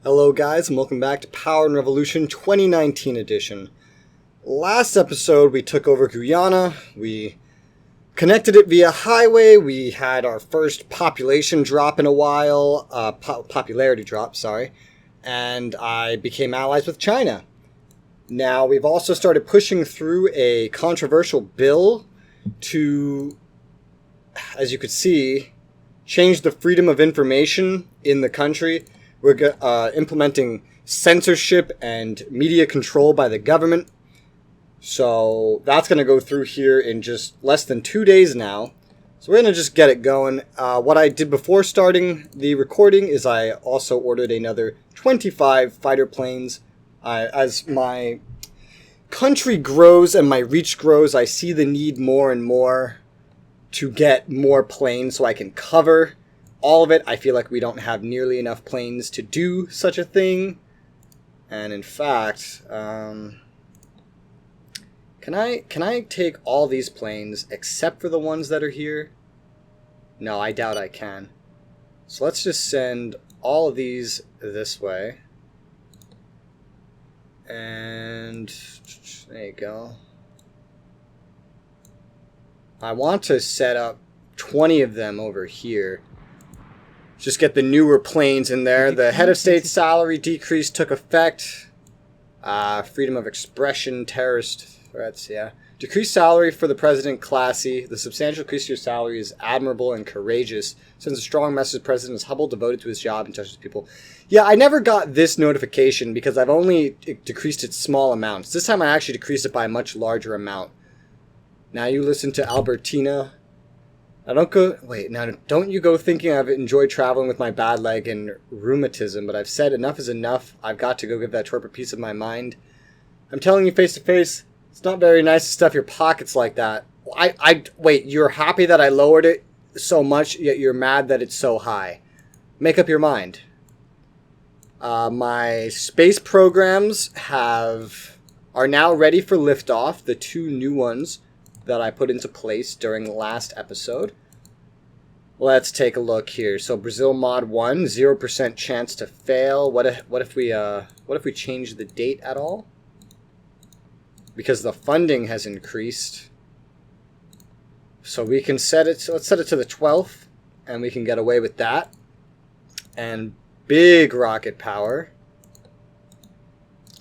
Hello guys, and welcome back to Power and Revolution 2019 edition. Last episode we took over Guyana, we connected it via highway, we had our first population drop in a while, popularity drop, sorry, and I became allies with China. Now we've also started pushing through a controversial bill to, as you could see, change the freedom of information in the country. We're implementing censorship and media control by the government. So that's going to go through here in just less than 2 days now. So we're going to just get it going. What I did before starting the recording is I also ordered another 25 fighter planes. As my country grows and my reach grows, I see the need more and more to get more planes so I can cover all of it. I feel like we don't have nearly enough planes to do such a thing. And in fact, can I take all these planes except for the ones that are here? No, I doubt I can. So let's just send all of these this way. And there you go. I want to set up 20 of them over here. Just get the newer planes in there. The head of state salary decrease took effect. Freedom of expression, terrorist threats, yeah. Decreased salary for the president, classy. The substantial increase to your salary is admirable and courageous. Sends a strong message the president is humble, devoted to his job, and touches people. Yeah, I never got this notification because I've only decreased it small amounts. This time I actually decreased it by a much larger amount. Now you listen to Albertina. Don't you go thinking I've enjoyed traveling with my bad leg and rheumatism, but I've said enough is enough. I've got to go give that twerp a piece of my mind. I'm telling you face to face, it's not very nice to stuff your pockets like that. Wait, you're happy that I lowered it so much, yet you're mad that it's so high. Make up your mind. My space programs are now ready for liftoff, the 2 new ones that I put into place during the last episode. Let's take a look here. So Brazil Mod 1, 0% chance to fail. What if we change the date at all? Because the funding has increased. So we can set it, so let's set it to the 12th, and we can get away with that. And big rocket power.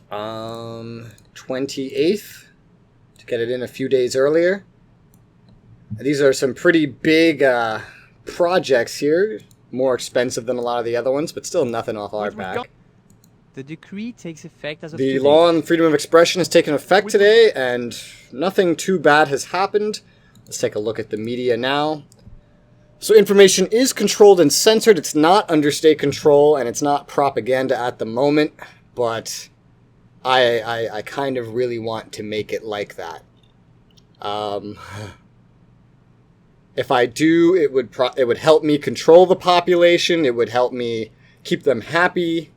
28th. To get it in a few days earlier. These are some pretty big projects here. More expensive than a lot of the other ones, but still nothing off our back. The decree takes effect as of The today. law on freedom of expression has taken effect today, and nothing too bad has happened. Let's take a look at the media now. So information is controlled and censored. It's not under state control, and it's not propaganda at the moment, but I kind of really want to make it like that. If I do, it would help me control the population. It would help me keep them happy.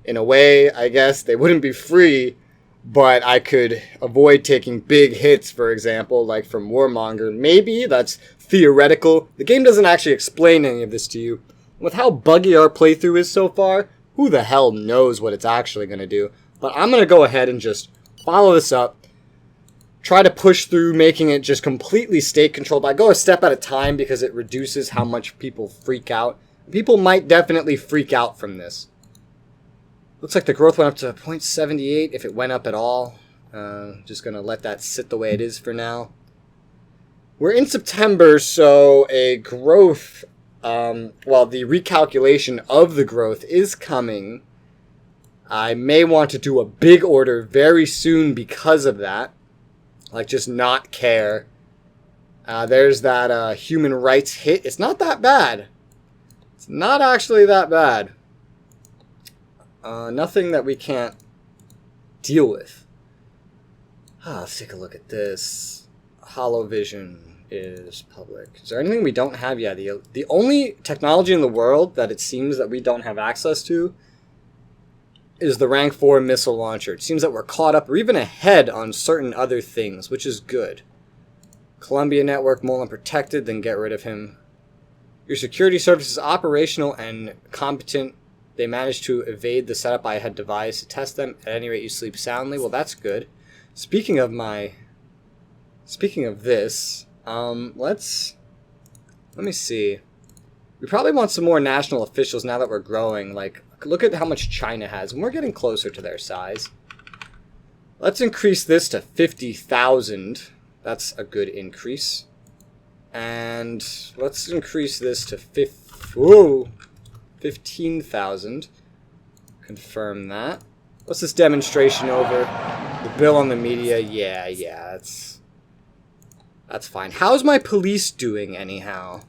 In a way, I guess they wouldn't be free, but I could avoid taking big hits, for example, like from Warmonger. Maybe that's theoretical. The game doesn't actually explain any of this to you. With how buggy our playthrough is so far, who the hell knows what it's actually going to do? But I'm going to go ahead and just follow this up. Try to push through making it just completely state controlled. I go a step at a time because it reduces how much people freak out. People might definitely freak out from this. Looks like the growth went up to 0.78 if it went up at all. Just going to let that sit the way it is for now. We're in September, so a growth, the recalculation of the growth is coming. I may want to do a big order very soon because of that. Like, just not care. There's that human rights hit. It's not that bad. It's not actually that bad. Nothing that we can't deal with. Let's take a look at this. Holovision is public. Is there anything we don't have yet? The only technology in the world that it seems that we don't have access to is the rank 4 missile launcher. It seems that we're caught up or even ahead on certain other things, which is good. Columbia Network, Mullen protected, then get rid of him. Your security service is operational and competent They managed to evade the setup I had devised to test them. At any rate, you sleep soundly. Well, that's good. Speaking of this, let me see. We probably want some more national officials now that we're growing. Like, look at how much China has, and we're getting closer to their size. Let's increase this to 50,000. That's a good increase. And let's increase this to 15,000. Confirm that. What's this demonstration over? The bill on the media. Yeah, that's fine. How's my police doing anyhow?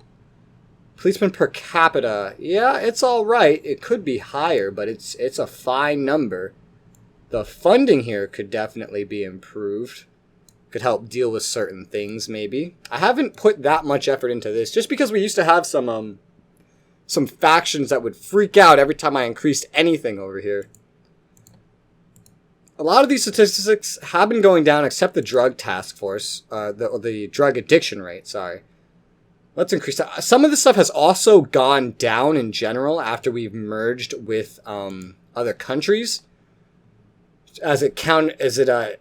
Policemen per capita. Yeah, it's all right. It could be higher, but it's a fine number. The funding here could definitely be improved. Could help deal with certain things, maybe. I haven't put that much effort into this, just because we used to have some factions that would freak out every time I increased anything over here. A lot of these statistics have been going down, except the drug task force, the drug addiction rate, sorry. Let's increase that. Some of this stuff has also gone down in general after we've merged with other countries. As it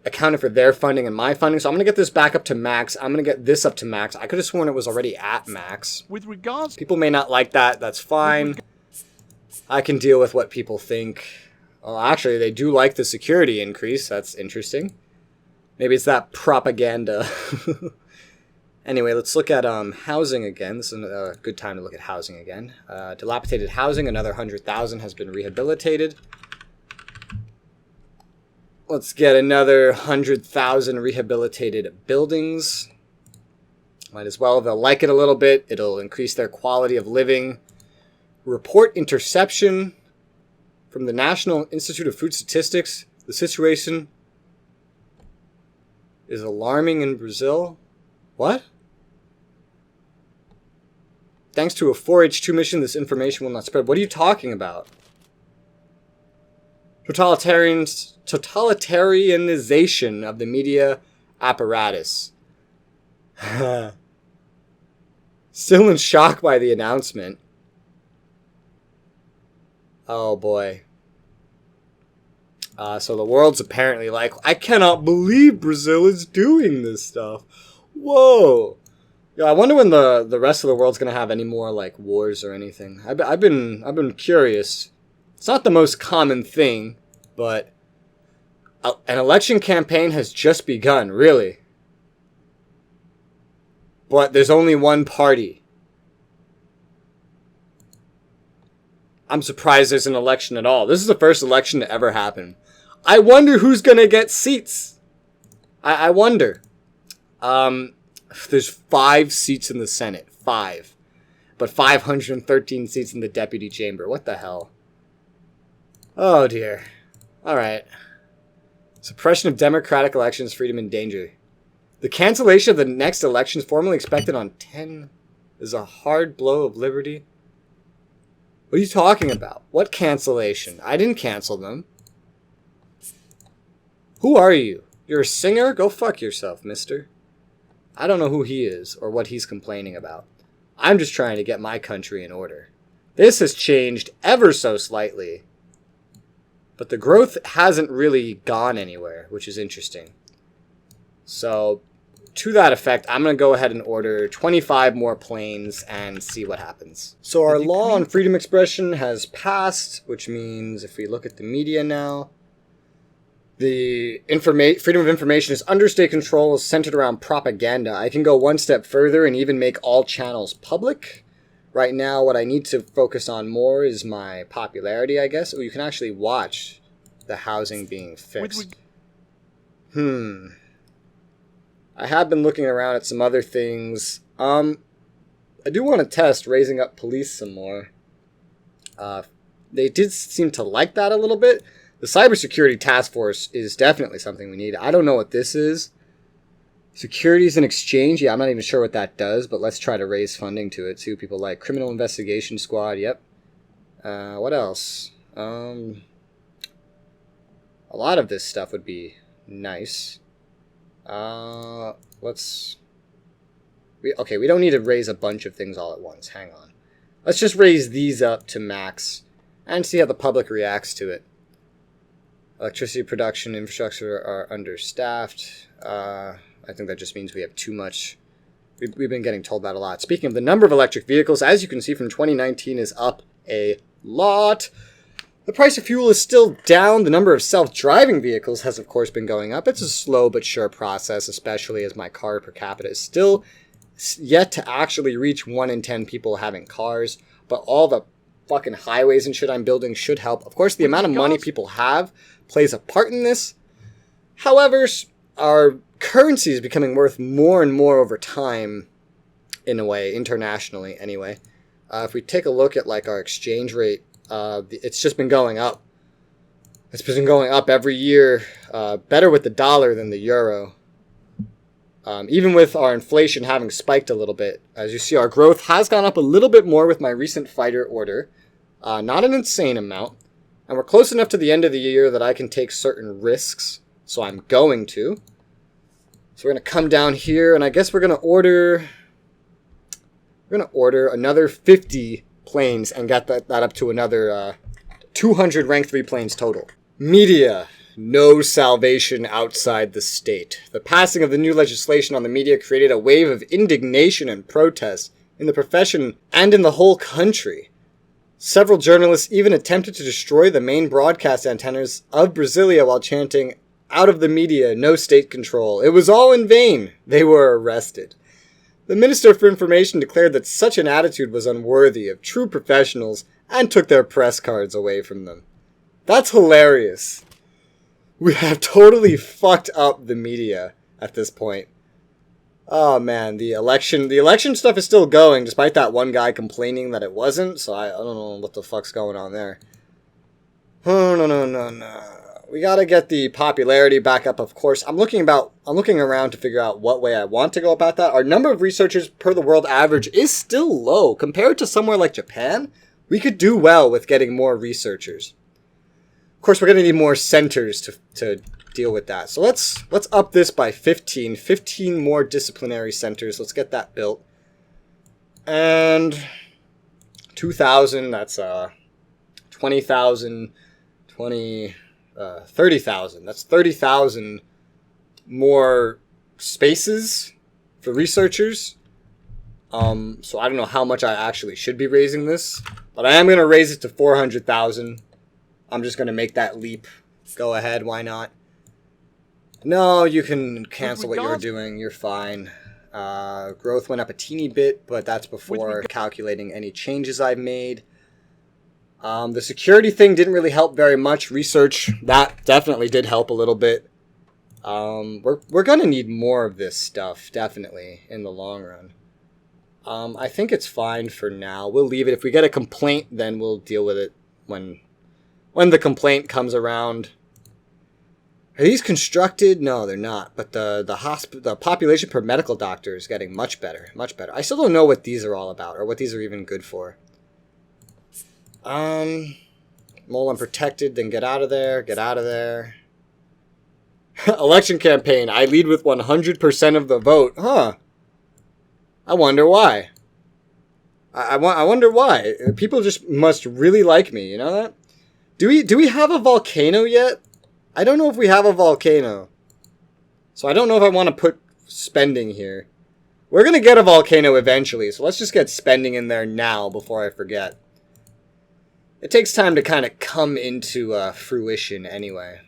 accounted for their funding and my funding. So I'm going to get this back up to max. I'm going to get this up to max. I could have sworn it was already at max. With regards... People may not like that. That's fine. I can deal with what people think. Well, actually, they do like the security increase. That's interesting. Maybe it's that propaganda. Anyway, let's look at housing again. This is a good time to look at housing again. Dilapidated housing, another 100,000 has been rehabilitated. Let's get another 100,000 rehabilitated buildings. Might as well. They'll like it a little bit. It'll increase their quality of living. Report interception from the National Institute of Food Statistics. The situation is alarming in Brazil. What? Thanks to a 4H2 mission, this information will not spread. What are you talking about? Totalitarianization of the media apparatus. Still in shock by the announcement. Oh boy. So the world's apparently like, I cannot believe Brazil is doing this stuff. Whoa. Yeah, I wonder when the rest of the world's gonna have any more like wars or anything. I've been curious. It's not the most common thing, but an election campaign has just begun, really. But there's only one party. I'm surprised there's an election at all. This is the first election to ever happen. I wonder who's gonna get seats. I wonder. There's 5 seats in the Senate. 5. But 513 seats in the deputy chamber. What the hell? Oh dear. Alright. Suppression of democratic elections, freedom in danger. The cancellation of the next elections formally expected on 10 is a hard blow of liberty. What are you talking about? What cancellation? I didn't cancel them. Who are you? You're a singer? Go fuck yourself, mister. I don't know who he is or what he's complaining about. I'm just trying to get my country in order. This has changed ever so slightly. But the growth hasn't really gone anywhere, which is interesting. So, to that effect, I'm going to go ahead and order 25 more planes and see what happens. So our law on freedom expression has passed, which means if we look at the media now, the freedom of information is under state control, is centered around propaganda. I can go one step further and even make all channels public. Right now, what I need to focus on more is my popularity, I guess. Oh, you can actually watch the housing being fixed. I have been looking around at some other things. I do want to test raising up police some more. They did seem to like that a little bit. The cybersecurity task force is definitely something we need. I don't know what this is. Securities and exchange. Yeah, I'm not even sure what that does, but let's try to raise funding to it too. People like criminal investigation squad. Yep. What else? A lot of this stuff would be nice. Okay, we don't need to raise a bunch of things all at once. Hang on. Let's just raise these up to max. and see how the public reacts to it. Electricity production infrastructure are understaffed. I think that just means we have too much. We've been getting told that a lot. Speaking of the number of electric vehicles, as you can see from 2019 is up a lot. The price of fuel is still down. The number of self-driving vehicles has, of course, been going up. It's a slow but sure process, especially as my car per capita is still yet to actually reach 1 in 10 people having cars. But all the fucking highways and shit I'm building should help. Of course, the amount of money people have plays a part in this. However, our currency is becoming worth more and more over time, in a way, internationally anyway. If we take a look at like our exchange rate, it's just been going up. It's been going up every year, better with the dollar than the euro. Even with our inflation having spiked a little bit. As you see, our growth has gone up a little bit more with my recent fighter order. Not an insane amount. And we're close enough to the end of the year that I can take certain risks. So I'm going to. So we're going to come down here, and I guess we're going to order another 50 planes and get that up to another 200 rank 3 planes total. Media. No salvation outside the state. The passing of the new legislation on the media created a wave of indignation and protest in the profession and in the whole country. Several journalists even attempted to destroy the main broadcast antennas of Brasilia while chanting, "Out of the media, no state control." It was all in vain. They were arrested. The Minister for Information declared that such an attitude was unworthy of true professionals and took their press cards away from them. That's hilarious. We have totally fucked up the media at this point. Oh man, the election stuff is still going, despite that one guy complaining that it wasn't, so I don't know what the fuck's going on there. Oh, no. We gotta get the popularity back up, of course. I'm looking around to figure out what way I want to go about that. Our number of researchers per the world average is still low. Compared to somewhere like Japan, we could do well with getting more researchers. Of course, we're gonna need more centers to deal with that. So let's up this by 15. 15 more disciplinary centers. Let's get that built. And 2,000, that's 20,000, 30,000. That's 30,000 more spaces for researchers. So I don't know how much I actually should be raising this, but I am going to raise it to 400,000. I'm just going to make that leap. Go ahead, why not? No, you can cancel what you're doing. You're fine. Growth went up a teeny bit, but that's before calculating any changes I've made. The security thing didn't really help very much. Research, that definitely did help a little bit. We're going to need more of this stuff, definitely, in the long run. I think it's fine for now. We'll leave it. If we get a complaint, then we'll deal with it when the complaint comes around. Are these constructed? No, they're not. But the population per medical doctor is getting much better, much better. I still don't know what these are all about or what these are even good for. Mole unprotected, then get out of there, get out of there. Election campaign, I lead with 100% of the vote. Huh. I wonder why. I wonder why. People just must really like me, you know that? Do we have a volcano yet? I don't know if we have a volcano. So I don't know if I want to put spending here. We're going to get a volcano eventually, so let's just get spending in there now before I forget. It takes time to kind of come into fruition anyway.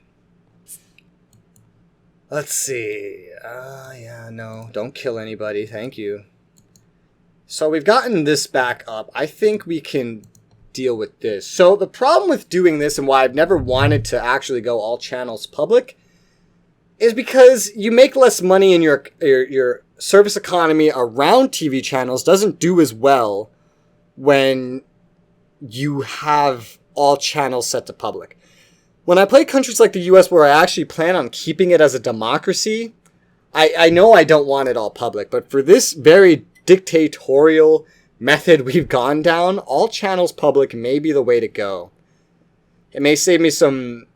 Let's see. Yeah, no. Don't kill anybody. Thank you. So we've gotten this back up. I think we can deal with this. So the problem with doing this and why I've never wanted to actually go all channels public is because you make less money and your service economy around TV channels doesn't do as well when you have all channels set to public. When I play countries like the US where I actually plan on keeping it as a democracy, I know I don't want it all public, but for this very dictatorial method we've gone down, all channels public may be the way to go. It may save me some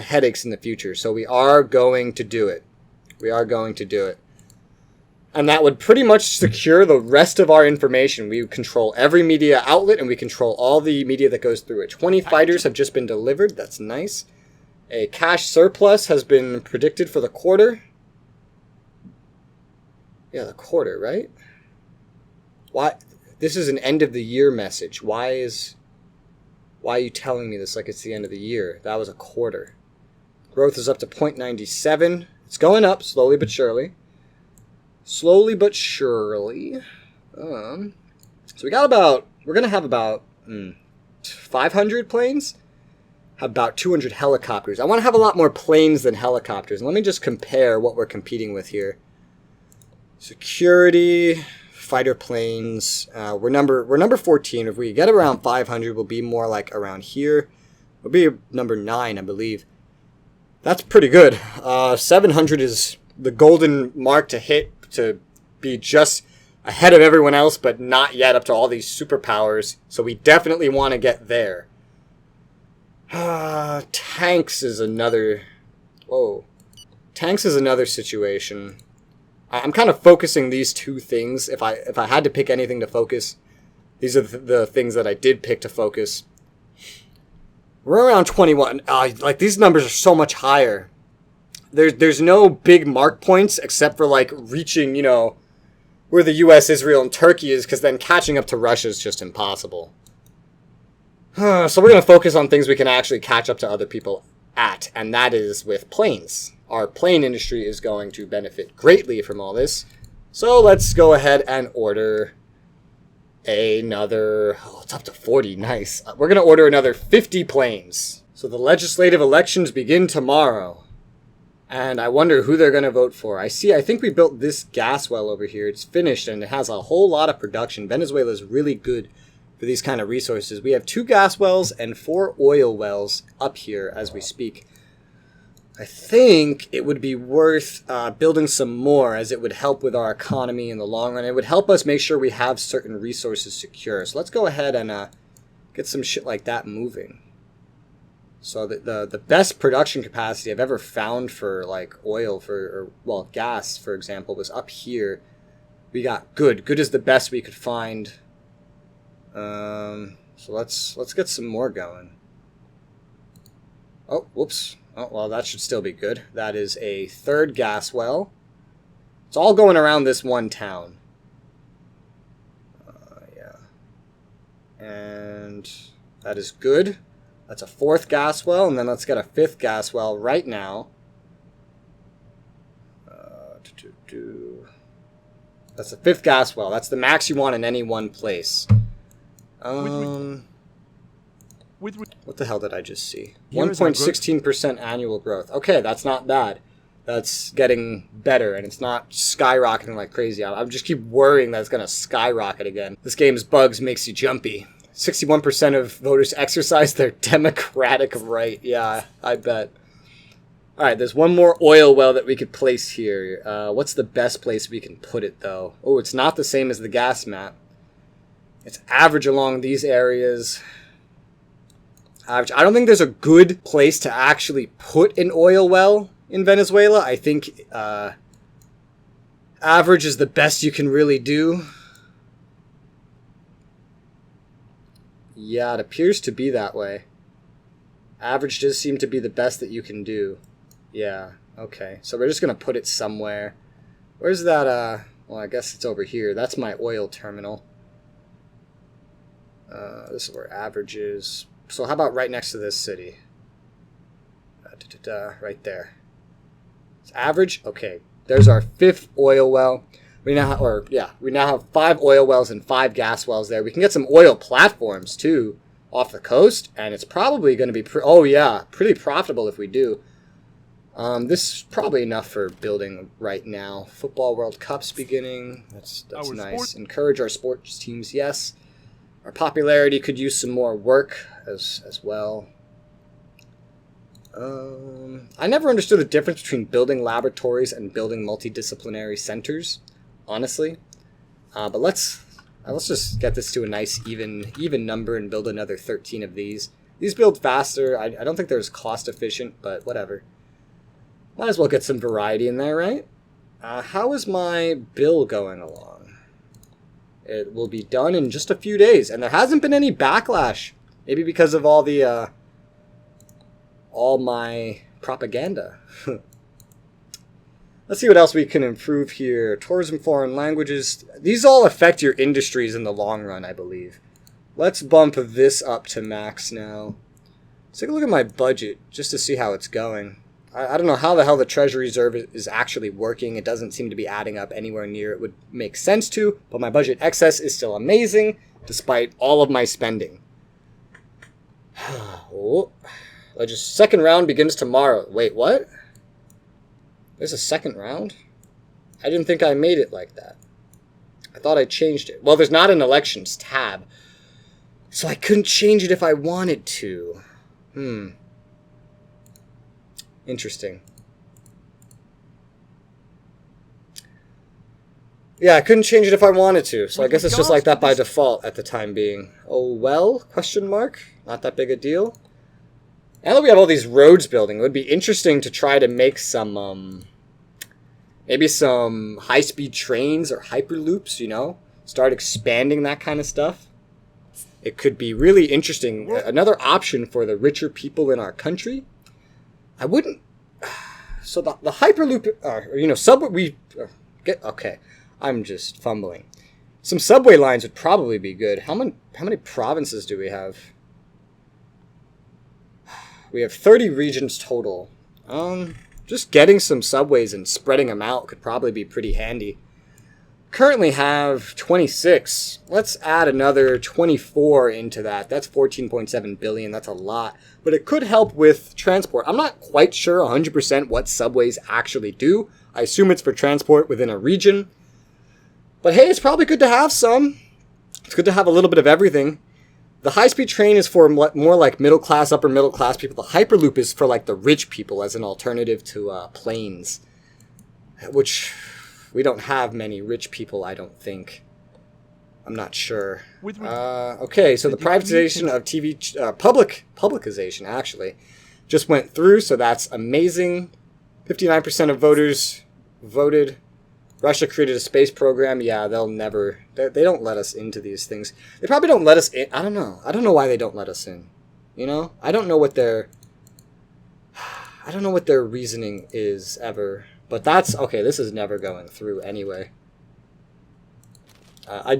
headaches in the future, so we are going to do it. We are going to do it. And that would pretty much secure the rest of our information. We control every media outlet, and we control all the media that goes through it. 20 fighters have just been delivered. That's nice. A cash surplus has been predicted for the quarter. Yeah, the quarter, right? Why? This is an end of the year message. Why are you telling me this like it's the end of the year? That was a quarter. Growth is up to 0.97. It's going up slowly but surely. Slowly but surely. So we're going to have about 500 planes. Have about 200 helicopters. I want to have a lot more planes than helicopters. And let me just compare what we're competing with here. Security, fighter planes. We're number 14. If we get around 500, we'll be more like around here. We'll be number 9, I believe. That's pretty good. 700 is the golden mark to hit, to be just ahead of everyone else, but not yet up to all these superpowers. So we definitely want to get there. Tanks is another... Whoa. Tanks is another situation. I'm kind of focusing these two things. If I had to pick anything to focus, these are the things that I did pick to focus. We're around 21. Like, these numbers are so much higher. There's no big mark points except for, like, reaching, you know, where the US, Israel, and Turkey is, because then catching up to Russia is just impossible. So we're going to focus on things we can actually catch up to other people at, and that is with planes. Our plane industry is going to benefit greatly from all this. So let's go ahead and order another... Oh, it's up to 40. Nice. We're going to order another 50 planes. So the legislative elections begin tomorrow. And I wonder who they're going to vote for. I think we built this gas well over here. It's finished and it has a whole lot of production. Venezuela is really good for these kind of resources. We have 2 gas wells and 4 oil wells up here as we speak. I think it would be worth building some more, as it would help with our economy in the long run. It would help us make sure we have certain resources secure. So let's go ahead and get some shit like that moving. So the best production capacity I've ever found for like oil gas, for example, was up here. We got good. Good is the best we could find. So let's get some more going. Oh, whoops. Oh, well, that should still be good. That is a 3rd gas well. It's all going around this one town. Yeah. And that is good. That's a 4th gas well, and then let's get a 5th gas well right now. That's the 5th gas well. That's the max you want in any one place. What the hell did I just see? 1.16% annual growth. Okay, that's not bad. That's getting better, and it's not skyrocketing like crazy. I just keep worrying that it's going to skyrocket again. This game's bugs makes you jumpy. 61% of voters exercise their democratic right. Yeah, I bet. Alright, there's one more oil well that we could place here. What's the best place we can put it, though? Oh, it's not the same as the gas map. It's average along these areas. Average. I don't think there's a good place to actually put an oil well in Venezuela. I think average is the best you can really do. Yeah, it appears to be that way. Average does seem to be the best that you can do. Yeah, okay. So we're just going to put it somewhere. Where's that? Well, I guess it's over here. That's my oil terminal. This is where average is. So how about right next to this city? Right there. It's average. Okay, there's our 5th oil well. We now have 5 oil wells and 5 gas wells there. We can get some oil platforms too off the coast, and it's probably going to be pretty profitable if we do. This is probably enough for building right now. Football World Cup's beginning. That's nice. Encourage our sports teams. Yes. Our popularity could use some more work as well. I never understood the difference between building laboratories and building multidisciplinary centers, honestly. But let's just get this to a nice even number and build another 13 of these. These build faster. I don't think they're as cost efficient, but whatever. Might as well get some variety in there, right? How is my bill going along? It will be done in just a few days, and there hasn't been any backlash. Maybe because of all the, all my propaganda. Let's see what else we can improve here. Tourism, foreign languages. These all affect your industries in the long run, I believe. Let's bump this up to max now. Let's take a look at my budget just to see how it's going. I don't know how the hell the Treasury Reserve is actually working. It doesn't seem to be adding up anywhere near it would make sense to, but my budget excess is still amazing despite all of my spending. Oh, second round begins tomorrow. Wait, what? There's a second round? I didn't think I made it like that. I thought I changed it. Well, there's not an elections tab, so I couldn't change it if I wanted to. Interesting. Yeah, I couldn't change it if I wanted to, so I guess it's just like that by default at the time being. Oh well, question mark? Not that big a deal. Now that we have all these roads building, it would be interesting to try to make some, maybe some high-speed trains or hyperloops, you know? Start expanding that kind of stuff. It could be really interesting. Another option for the richer people in our country. I wouldn't... So the hyperloop, you know, subway... Okay, I'm just fumbling. Some subway lines would probably be good. How many provinces do we have? We have 30 regions total. Just getting some subways and spreading them out could probably be pretty handy. Currently have 26. Let's add another 24 into that. That's 14.7 billion. That's a lot. But it could help with transport. I'm not quite sure 100% what subways actually do. I assume it's for transport within a region. But hey, it's probably good to have some. It's good to have a little bit of everything. The high-speed train is for more like middle-class, upper-middle-class people. The Hyperloop is for like the rich people as an alternative to planes. Which we don't have many rich people, I don't think. I'm not sure. Okay, so the privatization of TV... publicization, actually, just went through, so that's amazing. 59% of voters voted. Russia created a space program. Yeah, they'll never... They don't let us into these things. They probably don't let us in. I don't know. I don't know why they don't let us in. You know? I don't know what their reasoning is ever. But that's... Okay, this is never going through anyway. I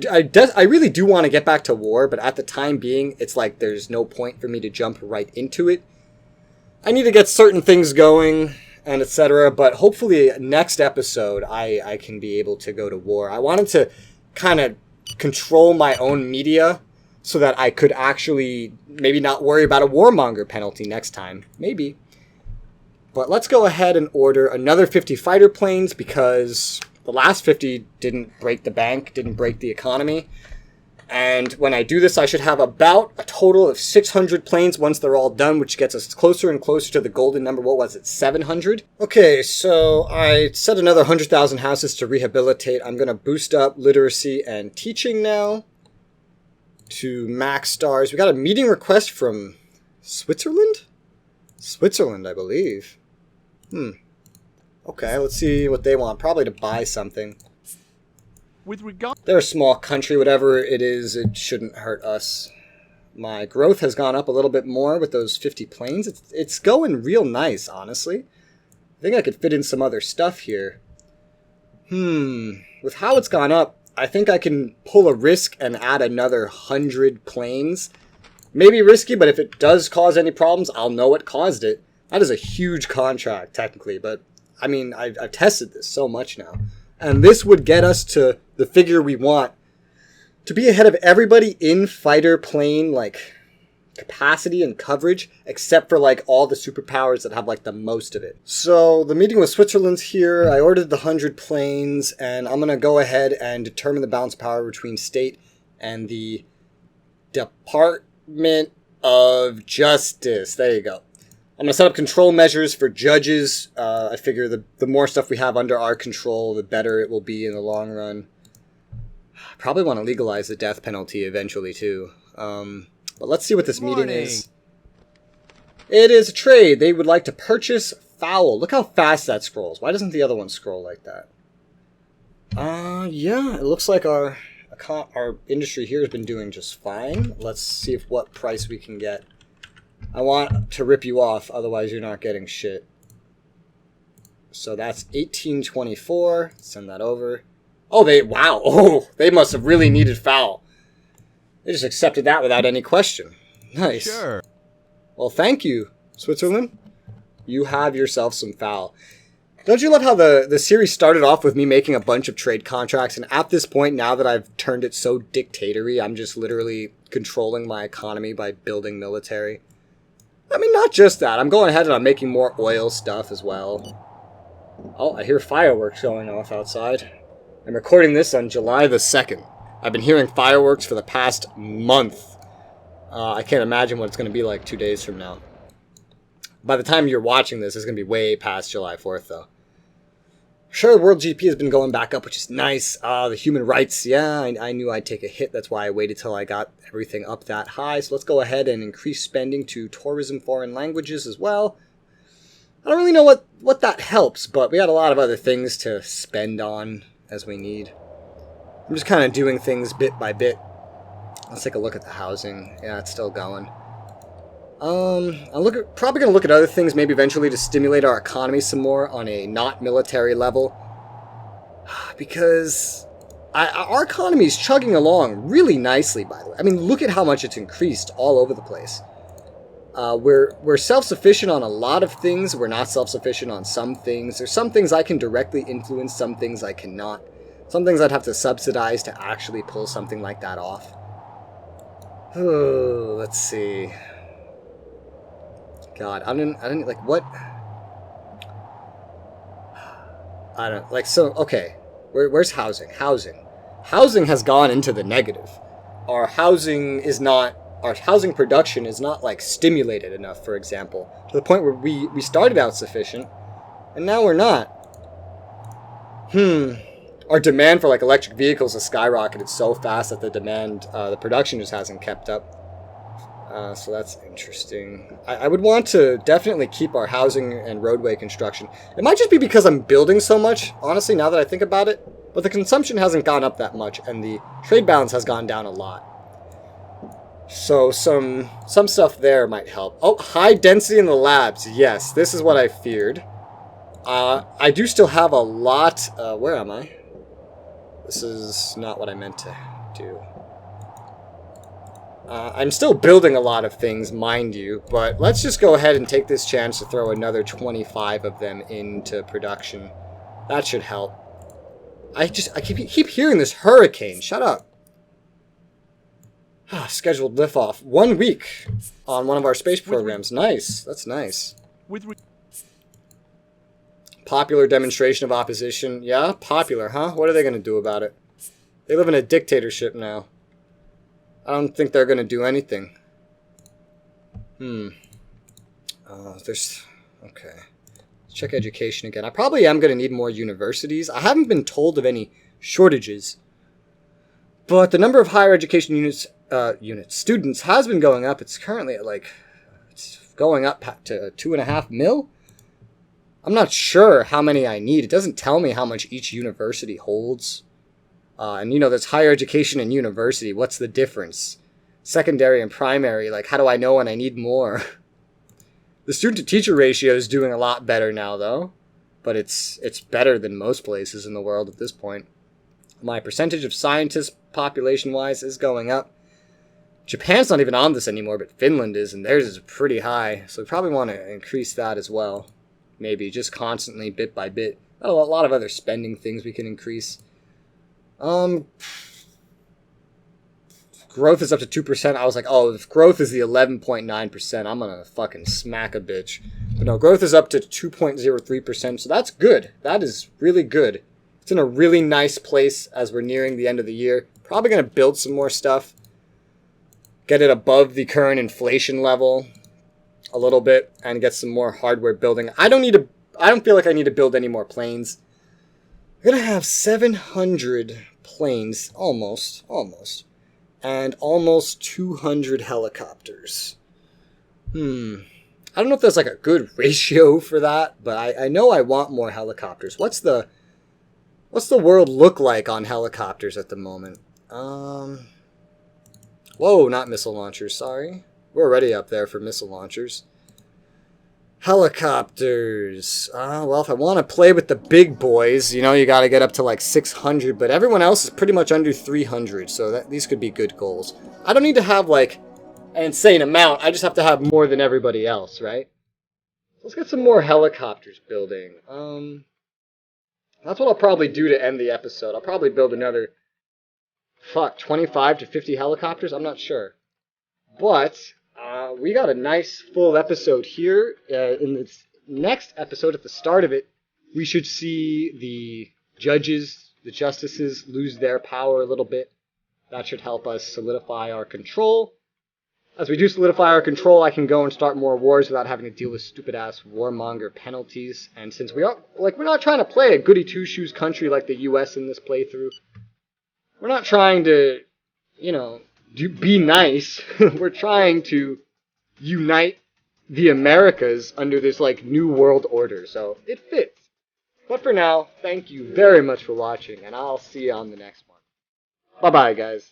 really do want to get back to war, but at the time being, it's like there's no point for me to jump right into it. I need to get certain things going... and etc. But hopefully next episode I can be able to go to war. I wanted to kind of control my own media so that I could actually maybe not worry about a warmonger penalty next time. Maybe. But let's go ahead and order another 50 fighter planes because the last 50 didn't break the bank, didn't break the economy. And when I do this, I should have about a total of 600 planes once they're all done, which gets us closer and closer to the golden number. What was it? 700? Okay, so I set another 100,000 houses to rehabilitate. I'm going to boost up literacy and teaching now to max stars. We got a meeting request from Switzerland? Switzerland, I believe. Okay, let's see what they want. Probably to buy something. They're a small country, whatever it is, it shouldn't hurt us. My growth has gone up a little bit more with those 50 planes. It's going real nice, honestly. I think I could fit in some other stuff here. With how it's gone up, I think I can pull a risk and add another 100 planes. Maybe risky, but if it does cause any problems, I'll know what caused it. That is a huge contract, technically, but I mean, I've tested this so much now. And this would get us to the figure we want to be ahead of everybody in fighter plane, like, capacity and coverage, except for, like, all the superpowers that have, like, the most of it. So, the meeting with Switzerland's here. I ordered the 100 planes, and I'm going to go ahead and determine the balance of power between state and the Department of Justice. There you go. I'm going to set up control measures for judges. I figure the more stuff we have under our control, the better it will be in the long run. Probably want to legalize the death penalty eventually, too. But let's see what this meeting is. It is a trade. They would like to purchase fowl. Look how fast that scrolls. Why doesn't the other one scroll like that? Yeah, it looks like our industry here has been doing just fine. Let's see what price we can get. I want to rip you off, otherwise you're not getting shit. So that's 1824. Send that over. Oh, wow. Oh, they must have really needed foul. They just accepted that without any question. Nice. Sure. Well, thank you, Switzerland. You have yourself some foul. Don't you love how the series started off with me making a bunch of trade contracts, and at this point, now that I've turned it so dictatory, I'm just literally controlling my economy by building military. I mean, not just that. I'm going ahead and I'm making more oil stuff as well. Oh, I hear fireworks going off outside. I'm recording this on July the 2nd. I've been hearing fireworks for the past month. I can't imagine what it's going to be like 2 days from now. By the time you're watching this, it's going to be way past July 4th, though. Sure, World GP has been going back up, which is nice. The human rights, yeah, I knew I'd take a hit. That's why I waited till I got everything up that high. So let's go ahead and increase spending to tourism, foreign languages as well. I don't really know what that helps, but we got a lot of other things to spend on as we need. I'm just kind of doing things bit by bit. Let's take a look at the housing. Yeah, it's still going. I'm probably going to look at other things maybe eventually to stimulate our economy some more on a not military level. Because our economy is chugging along really nicely, by the way. I mean, look at how much it's increased all over the place. We're self-sufficient on a lot of things. We're not self-sufficient on some things. There's some things I can directly influence, some things I cannot. Some things I'd have to subsidize to actually pull something like that off. Oh, let's see. God, I didn't like what? I don't like so. Okay, where's housing? Housing has gone into the negative. Our housing production is not like stimulated enough, for example, to the point where we started out sufficient, and now we're not. Our demand for like electric vehicles has skyrocketed so fast that the production just hasn't kept up. So that's interesting. I would want to definitely keep our housing and roadway construction. It might just be because I'm building so much, honestly, now that I think about it. But the consumption hasn't gone up that much, and the trade balance has gone down a lot. So some stuff there might help. Oh, high density in the labs. Yes, this is what I feared. I do still have a lot. Where am I? This is not what I meant to do. I'm still building a lot of things, mind you, but let's just go ahead and take this chance to throw another 25 of them into production. That should help. I keep hearing this hurricane. Shut up. Scheduled liftoff. 1 week on one of our space programs. Nice. That's nice. Popular demonstration of opposition. Yeah, popular, huh? What are they going to do about it? They live in a dictatorship now. I don't think they're going to do anything. Okay. Let's check education again. I probably am going to need more universities. I haven't been told of any shortages. But the number of higher education students has been going up. It's currently at it's going up to 2.5 mil. I'm not sure how many I need. It doesn't tell me how much each university holds. And there's higher education and university. What's the difference? Secondary and primary, how do I know when I need more? The student-to-teacher ratio is doing a lot better now, though. But it's better than most places in the world at this point. My percentage of scientists, population-wise, is going up. Japan's not even on this anymore, but Finland is, and theirs is pretty high. So we probably want to increase that as well. Maybe just constantly, bit by bit. Got a lot of other spending things we can increase. Growth is up to 2%. I was like, oh, if growth is the 11.9%, I'm gonna fucking smack a bitch. But no, growth is up to 2.03%, so that's good. That is really good. It's in a really nice place as we're nearing the end of the year. Probably gonna build some more stuff. Get it above the current inflation level a little bit and get some more hardware building. I don't feel like I need to build any more planes. We're gonna have 700 planes, almost, and almost 200 helicopters. I don't know if there's a good ratio for that, but I know I want more helicopters. What's the What's the world look like on helicopters at the moment? Whoa, not missile launchers, sorry. We're already up there for missile launchers. Helicopters. Well, if I want to play with the big boys, you know, you got to get up to like 600, but everyone else is pretty much under 300, so these could be good goals. I don't need to have like an insane amount. I just have to have more than everybody else, right? Let's get some more helicopters building. That's what I'll probably do to end the episode. I'll probably build another, 25 to 50 helicopters? I'm not sure. But we got a nice full episode here. In this next episode, at the start of it, we should see the judges, the justices, lose their power a little bit. That should help us solidify our control. As we do solidify our control, I can go and start more wars without having to deal with stupid-ass warmonger penalties. And since we're not trying to play a goody-two-shoes country like the U.S. in this playthrough, we're not trying to, be nice. We're trying to unite the Americas under this, new world order. So it fits. But for now, thank you very much for watching, and I'll see you on the next one. Bye-bye, guys.